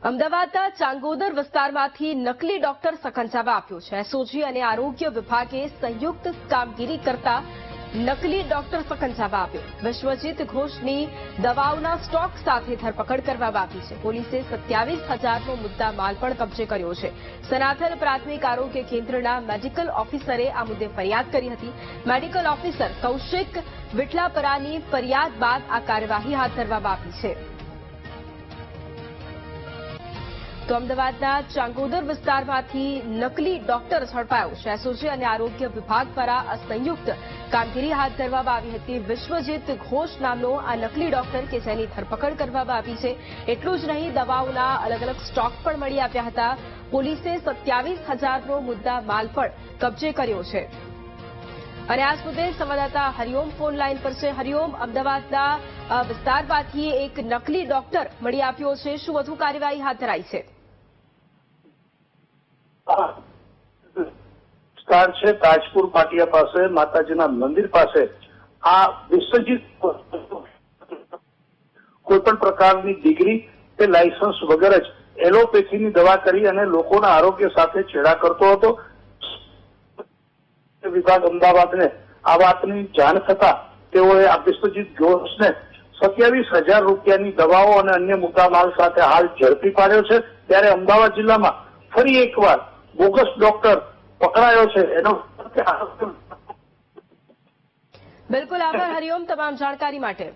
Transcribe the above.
અમદાવાદના ચાંગોદર વિસ્તારમાંથી નકલી ડોક્ટર સકંજામાં આપ્યો છે। એસઓજી અને આરોગ્ય વિભાગે સંયુક્ત કામગીરી કરતા નકલી ડોક્ટર સકંજામાં આપ્યો। વિશ્વજીત ઘોષની દવાઓના સ્ટોક સાથે ધરપકડ કરવામાં આવી છે। પોલીસે 27,000નો મુદ્દા માલ પણ કબજે કર્યો છે। સનાતન પ્રાથમિક આરોગ્ય કેન્દ્રના મેડિકલ ઓફિસરે આ મુદ્દે ફરિયાદ કરી હતી। મેડિકલ ઓફિસર કૌશિક વિટલાપરાની ફરિયાદ બાદ આ કાર્યવાહી હાથ ધરવામાં આવી છે। તો અમદાવાદના ચાંગોદર વિસ્તારમાંથી નકલી ડોક્ટર ઝડપાયો છે। એસઓજી અને આરોગ્ય વિભાગ દ્વારા આ સંયુક્ત કામગીરી હાથ ધરવામાં આવી હતી। વિશ્વજીત ઘોષ નામનો આ નકલી ડોક્ટર કે જેની ધરપકડ કરવામાં આવી છે। એટલું જ નહીં, દવાઓના અલગ અલગ સ્ટોક પણ મળી આવ્યા હતા। પોલીસે 27,000નો મુદ્દા માલ પણ કબજે કર્યો છે। અને આ મુદ્દે સંવાદદાતા હરિઓમ ફોન લાઈન પર છે। હરિઓમ, અમદાવાદના વિસ્તારમાંથી એક નકલી ડોક્ટર મળી આવ્યો છે, શું વધુ કાર્યવાહી હાથ ધરાઈ છે? વિસ્તાર છે તાજપુર પાટિયા પાસે, માતાજીના મંદિર પાસે આ વિશ્વજીત કોઈ પણ પ્રકારની ડિગ્રી કે લાયસન્સ વગર જ એલોપેથીની દવા કરી અને લોકોના આરોગ્ય સાથે છેડા કરતો હતો। વિભાગ અમદાવાદને આ વાતની જાણ થતા તેઓએ આ વિશ્વજીત ઘોષને 27,000 રૂપિયાની દવાઓ અને અન્ય મુદ્દામાલ સાથે હાલ ઝડપી પાડ્યો છે। ત્યારે અમદાવાદ જિલ્લામાં ફરી એકવાર બોગસ ડોક્ટર પકડાયો છે। એનો બિલકુલ આભાર હરિઓમ તમામ જાણકારી માટે।